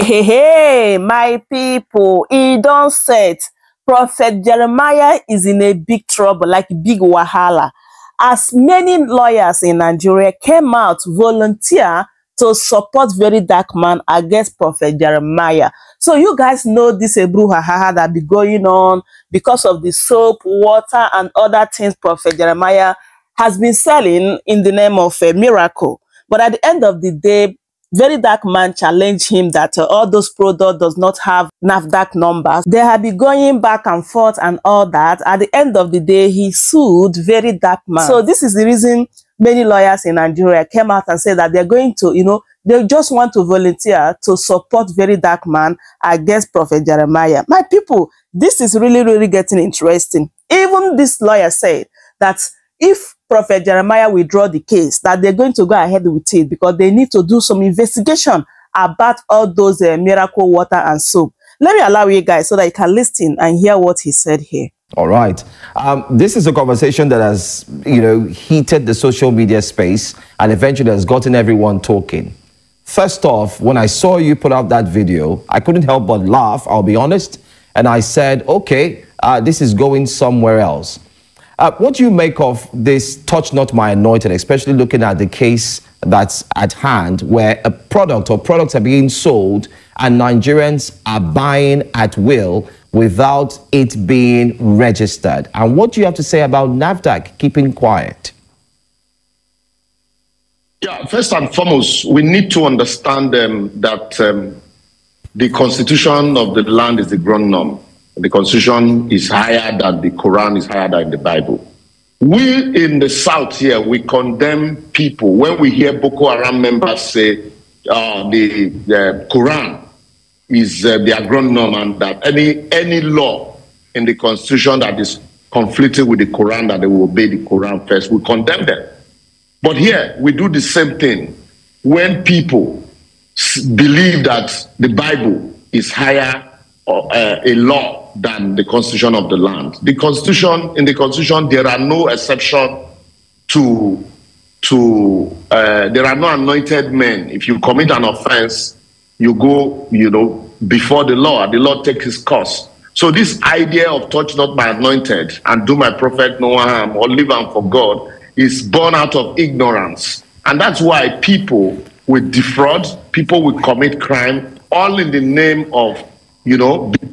Hey, my people, he don't set. Prophet Jeremiah is in a big trouble, like big wahala, as many lawyers in Nigeria came out volunteer to support very dark man against Prophet Jeremiah. So you guys know this brouhaha that be going on because of the soap, water, and other things Prophet Jeremiah has been selling in the name of a miracle. But at the end of the day, very dark man challenged him that all those products does not have NAFDAC numbers. They have been going back and forth and all that. At the end of the day, he sued very dark man. So this is the reason many lawyers in Nigeria came out and said that they're going to, they just want to volunteer to support very dark man against Prophet Jeremiah. My people, this is really, really getting interesting. Even this lawyer said that if Prophet Jeremiah withdraw the case, that they're going to go ahead with it because they need to do some investigation about all those miracle water and soap. Let me allow you guys so that you can listen and hear what he said here. All right. This is a conversation that has, heated the social media space and eventually has gotten everyone talking. First off, when I saw you put out that video, I couldn't help but laugh, I'll be honest. And I said, okay, this is going somewhere else. What do you make of this touch not my anointed, especially looking at the case that's at hand where a product or products are being sold and Nigerians are buying at will without it being registered? And what do you have to say about NAFDAC keeping quiet? Yeah, first and foremost, we need to understand that the constitution of the land is the ground norm. The Constitution is higher than the Quran, is higher than the Bible. We in the South here, we condemn people. When we hear Boko Haram members say the Quran is their ground norm and that any law in the Constitution that is conflicting with the Quran, that they will obey the Quran first, we condemn them. But here, we do the same thing. When people believe that the Bible is higher a law than the constitution of the land. In the constitution, there are no exception there are no anointed men. If you commit an offense, you go, before the law takes its course. So this idea of touch not my anointed and do my prophet no harm or live on for God is born out of ignorance. And that's why people will defraud, people will commit crime, all in the name of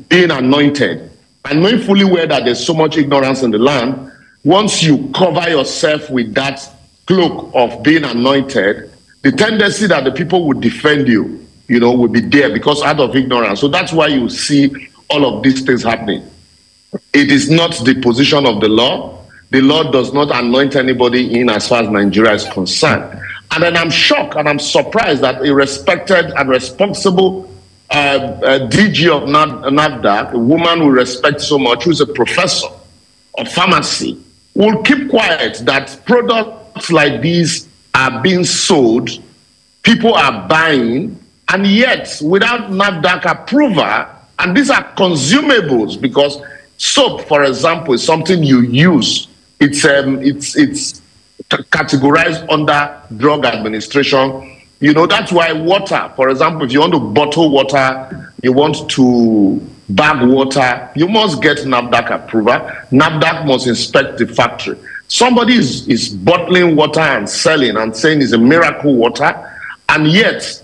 being anointed. And knowing fully well that there's so much ignorance in the land, once you cover yourself with that cloak of being anointed, the tendency that the people would defend you, will be there because out of ignorance. So that's why you see all of these things happening. It is not the position of the law. The law does not anoint anybody in as far as Nigeria is concerned. And then I'm shocked and I'm surprised that a respected and responsible DG of NAFDAC, a woman we respect so much, who's a professor of pharmacy, will keep quiet that products like these are being sold, people are buying, and yet without NAFDAC approval, and these are consumables because soap, for example, is something you use. It's categorized under drug administration. That's why water, for example, if you want to bottle water, you want to bag water, you must get NAFDAC approval. NAFDAC must inspect the factory. Somebody is bottling water and selling and saying it's a miracle water, and yet,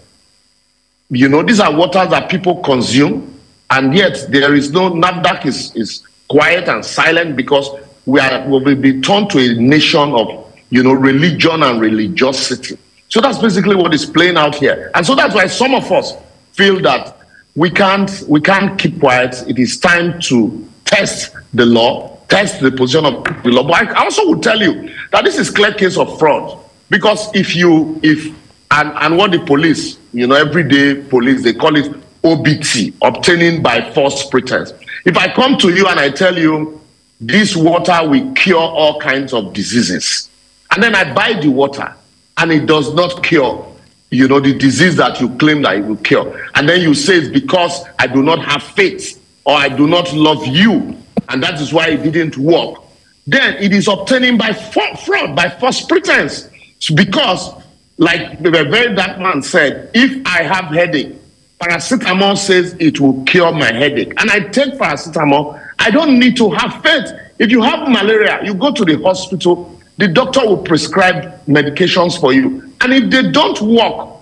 these are waters that people consume, and yet there is no, NAFDAC is quiet and silent because we will be turned to a nation of, religion and religiosity. So that's basically what is playing out here. And so that's why some of us feel that we can't keep quiet. It is time to test the law, test the position of the law. But I also would tell you that this is clear case of fraud. Because and what the police, everyday police, they call it OBT, obtaining by false pretense. If I come to you and I tell you this water will cure all kinds of diseases, and then I buy the water, and it does not cure, the disease that you claim that it will cure. And then you say it's because I do not have faith or I do not love you. And that is why it didn't work. Then it is obtaining by fraud, by false pretense. It's because, like the very dark man said, if I have headache paracetamol says it will cure my headache, and I take paracetamol, I don't need to have faith. If you have malaria, you go to the hospital, the doctor will prescribe medications for you. And if they don't work,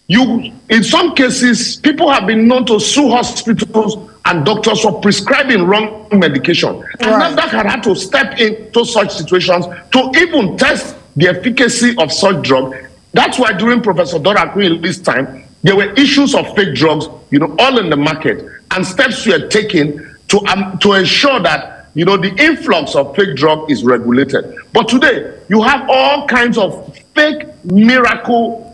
in some cases, people have been known to sue hospitals and doctors for prescribing wrong medication. And NAFDAC had to step into such situations to even test the efficacy of such drug. That's why during Professor Dorakui's time, there were issues of fake drugs, all in the market, and steps were taken to ensure that, the influx of fake drug is regulated. But today, you have all kinds of fake miracle,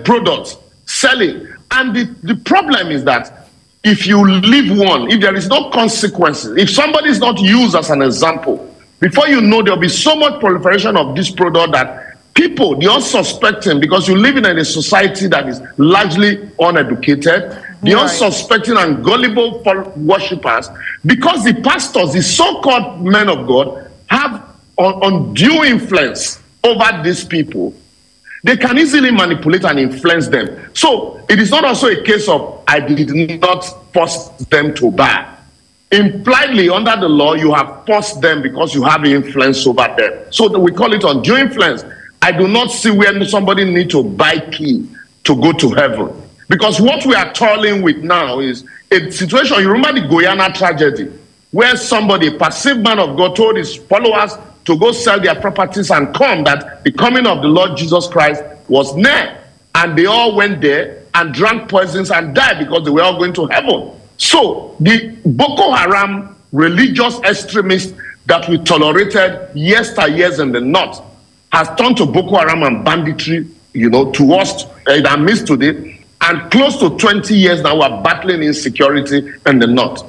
products selling. And the problem is that if you leave one, if there is no consequences, if somebody is not used as an example, before you know, there'll be so much proliferation of this product that people, the unsuspecting, because you live in a society that is largely uneducated, the unsuspecting and gullible worshippers, because the pastors, the so-called men of God, have undue influence over these people, they can easily manipulate and influence them. So it is not also a case of I did not force them to buy. Impliedly, under the law, you have forced them because you have influence over them. So we call it undue influence. I do not see where somebody needs to buy key to go to heaven. Because what we are toiling with now is a situation. You remember the Guyana tragedy, where somebody, a passive man of God, told his followers to go sell their properties and come, that the coming of the Lord Jesus Christ was near. And they all went there and drank poisons and died because they were all going to heaven. So the Boko Haram religious extremists that we tolerated yesteryears in the north has turned to Boko Haram and banditry, to us in our midst today. And close to 20 years now, we're battling insecurity in the north.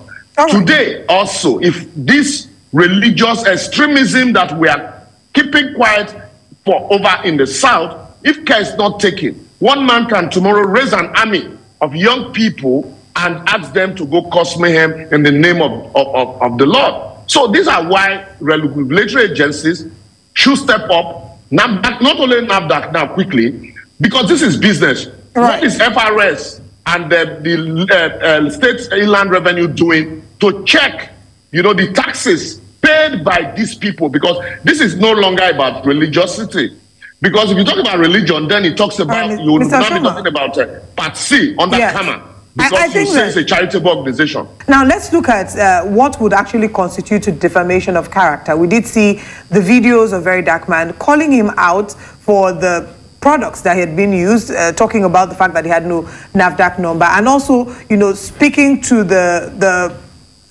Today, also, if this religious extremism that we are keeping quiet for over in the south, if care is not taken, one man can tomorrow raise an army of young people and ask them to go cause mayhem in the name of the Lord. So these are why regulatory agencies should step up, not only NAFDAC now quickly, because this is business. What is FRS and the state inland revenue doing to check, the taxes paid by these people? Because this is no longer about religiosity. Because if you talk about religion, then it talks about, you will not be talking about Part C under Kama. Because I think it's a charitable organization. Now, let's look at what would actually constitute a defamation of character. We did see the videos of Very Dark Man calling him out for the products that had been used, talking about the fact that he had no NAFDAC number, and also, speaking to the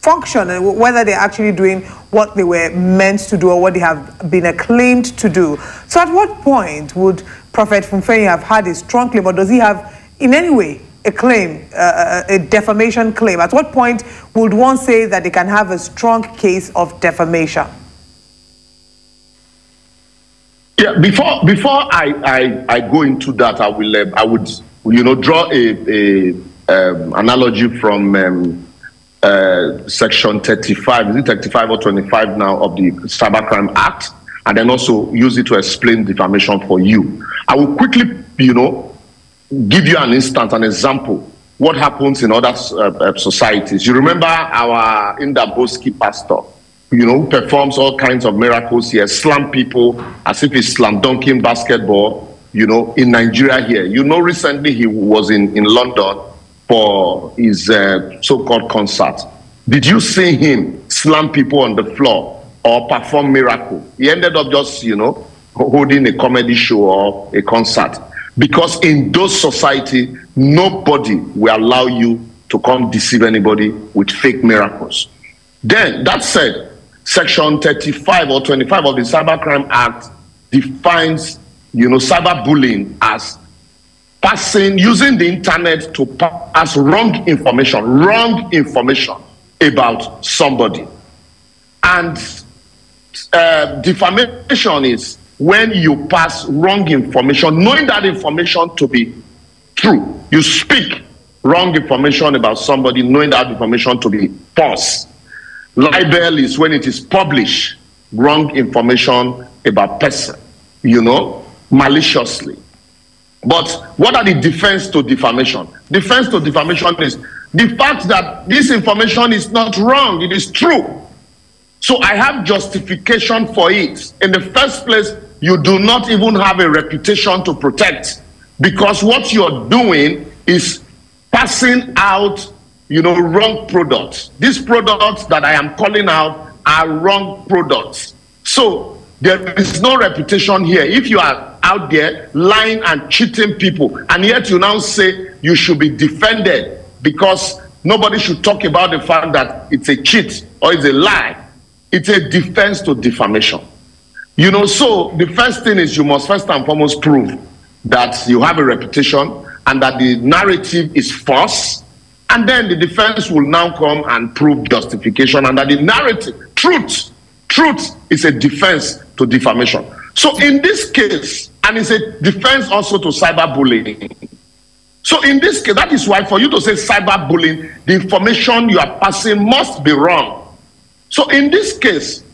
function and whether they're actually doing what they were meant to do or what they have been acclaimed to do. So at what point would Prophet Fumfeyi have had a strong claim, or does he have in any way a claim, a defamation claim? At what point would one say that they can have a strong case of defamation? Yeah, before I go into that, I would draw a analogy from section 35, is it 35 or 25 now of the Cybercrime Act, and then also use it to explain defamation for you. I will quickly, give you an instance, an example, what happens in other societies. You remember our Indaboski pastor, who performs all kinds of miracles here, slam people as if he's slam dunking basketball, in Nigeria here. Recently he was in London for his so-called concert. Did you see him slam people on the floor or perform miracle? He ended up just, holding a comedy show or a concert. Because in those society, nobody will allow you to come deceive anybody with fake miracles. Then, that said, Section 35 or 25 of the Cybercrime Act defines, cyberbullying as using the internet to pass wrong information about somebody. And defamation is when you pass wrong information, knowing that information to be true. You speak wrong information about somebody, knowing that information to be false. Libel is when it is published wrong information about person, maliciously. But what are the defense to defamation? Defense to defamation is the fact that this information is not wrong, it is true. So I have justification for it. In the first place, you do not even have a reputation to protect, because what you're doing is passing out, wrong products. These products that I am calling out are wrong products. So there is no reputation here. If you are out there lying and cheating people, and yet you now say you should be defended because nobody should talk about the fact that it's a cheat or it's a lie, it's a defense to defamation. So the first thing is you must first and foremost prove that you have a reputation and that the narrative is false. And then the defense will now come and prove justification, and that the narrative, truth is a defense to defamation. So in this case, and it's a defense also to cyberbullying. So in this case, that is why for you to say cyberbullying, the information you are passing must be wrong. So in this case,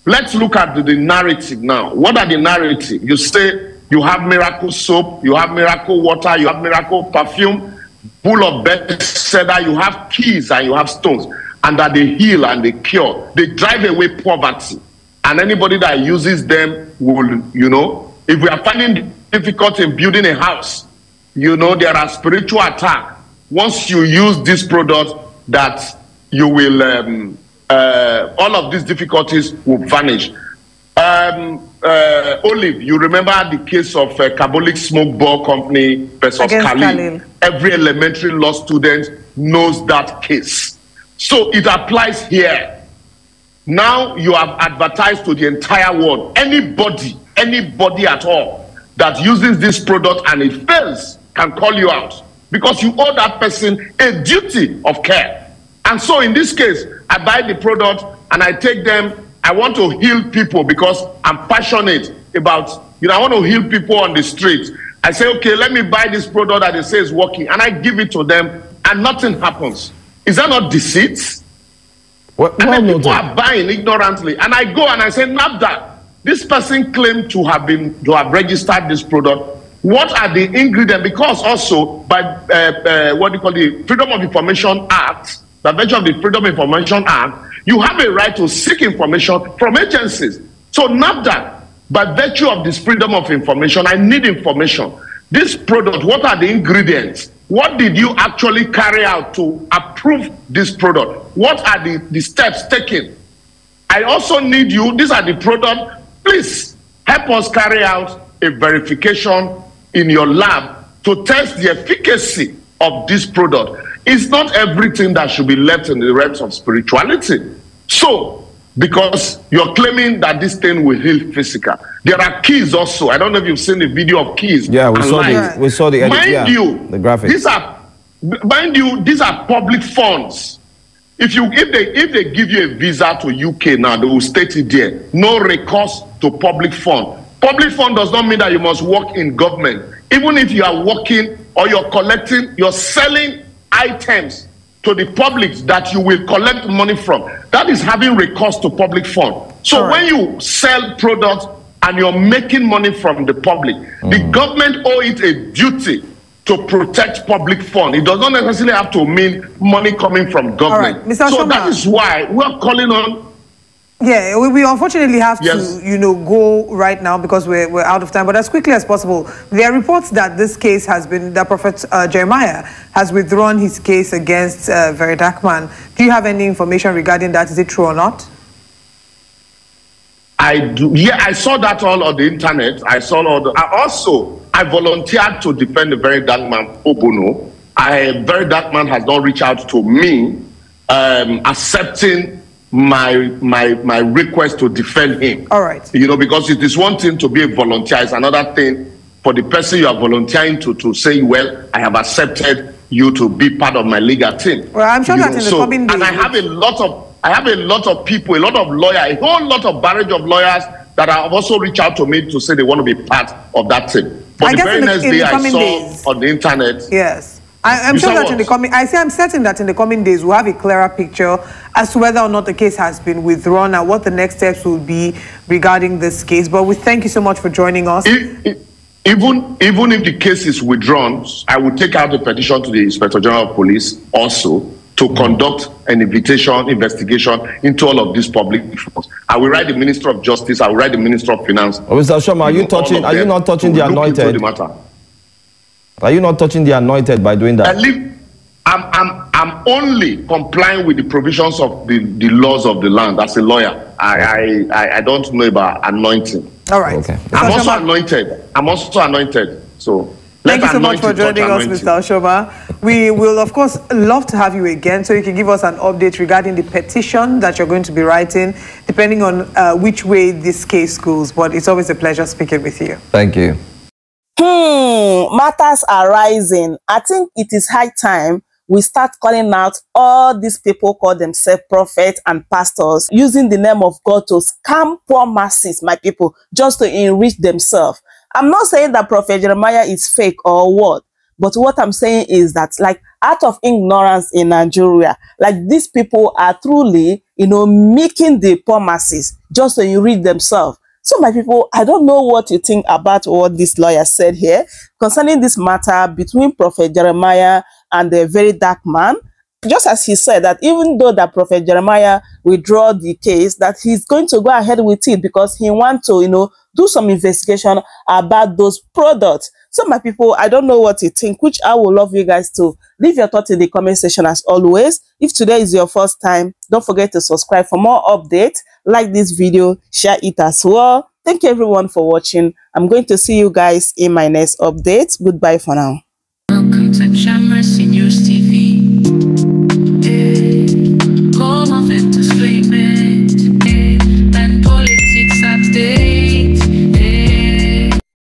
let's look at the narrative now. What are the narrative? You say you have miracle soap, you have miracle water, you have miracle perfume, full of bestseller, you have keys and you have stones, and that they heal and they cure. They drive away poverty. And anybody that uses them will, if we are finding difficult in building a house, there are spiritual attack. Once you use this product, that you will, all of these difficulties will vanish. Olive, you remember the case of Carbolic Smoke Ball Company versus Khalil. Every elementary law student knows that case. So it applies here. Now you have advertised to the entire world. Anybody at all that uses this product and it fails can call you out, because you owe that person a duty of care. And so in this case, I buy the product and I take them. I want to heal people because I'm passionate about, I want to heal people on the street. I say, okay, let me buy this product that they say is working, and I give it to them and nothing happens. Is that not deceit? And then people are buying ignorantly, and I go and I say, NAFDAC, this person claimed to have registered this product. What are the ingredients? Because also by the Freedom of Information Act, by virtue of the Freedom of Information Act, you have a right to seek information from agencies. So NAFDAC, by virtue of this freedom of information, I need information. This product, what are the ingredients? What did you actually carry out to approve this product? What are the steps taken? I also need you, these are the products. Please help us carry out a verification in your lab to test the efficacy of this product. It's not everything that should be left in the realms of spirituality. So, because you're claiming that this thing will heal physical, there are keys also. I don't know if you've seen the video of keys. Yeah, we saw the edit, mind you, the graphics. These are public funds. If they give you a visa to UK now, they will state it there. No recourse to public fund. Public fund does not mean that you must work in government. Even if you are working or you're selling items to the public that you will collect money from, that is having recourse to public fund. So when you sell products and you're making money from the public, the government owe it a duty to protect public fund. It does not necessarily have to mean money coming from government. Mr. So that is why we're calling on. Yeah, we unfortunately have to, go right now because we're out of time. But as quickly as possible, there are reports that this case has been, that Prophet Jeremiah has withdrawn his case against Very Dark Man. Do you have any information regarding that? Is it true or not? I do. Yeah, I saw that all on the internet. I volunteered to defend the Very Dark Man, Obono. Very Dark Man has not reached out to me, accepting my request to defend him. All right. Because it is one thing to be a volunteer, it's another thing for the person you are volunteering to say, well, I have accepted you to be part of my legal team. Well, I'm sure that in the coming days. And I have a lot of people, a lot of lawyers, a whole lot of barrage of lawyers that have also reached out to me to say they want to be part of that team. But the very next day I saw on the internet. Yes. I'm sure that I'm certain that in the coming days we'll have a clearer picture as to whether or not the case has been withdrawn and what the next steps will be regarding this case. But we thank you so much for joining us. Even if the case is withdrawn, I will take out the petition to the Inspector General of Police also to conduct an investigation into all of these public funds. I will write the Minister of Justice, I will write the Minister of Finance. Mr. Shoma, are you not touching the anointed? Are you not touching the anointed by doing that? I'm only complying with the provisions of the laws of the land as a lawyer. I don't know about anointing. All right. Okay. I'm also anointed. So thank you so much for joining us, Mr. Oshoma. We will, of course, love to have you again so you can give us an update regarding the petition that you're going to be writing, depending on which way this case goes. But it's always a pleasure speaking with you. Thank you. Matters are rising. I think it is high time we start calling out all these people call themselves prophets and pastors using the name of God to scam poor masses, my people, just to enrich themselves. I'm not saying that Prophet Jeremiah is fake or what, but what I'm saying is that, like, out of ignorance in Nigeria, like, these people are truly, making the poor masses just to enrich themselves. So, my people, I don't know what you think about what this lawyer said here concerning this matter between Prophet Jeremiah and the very dark man. Just as he said that even though that Prophet Jeremiah withdraw the case, that he's going to go ahead with it because he wants to, do some investigation about those products. So, my people, I don't know what you think, which I would love you guys to leave your thoughts in the comment section as always. If today is your first time, don't forget to subscribe for more updates. Like this video, share it as well. Thank you everyone for watching. I'm going to see you guys in my next update. Goodbye for now.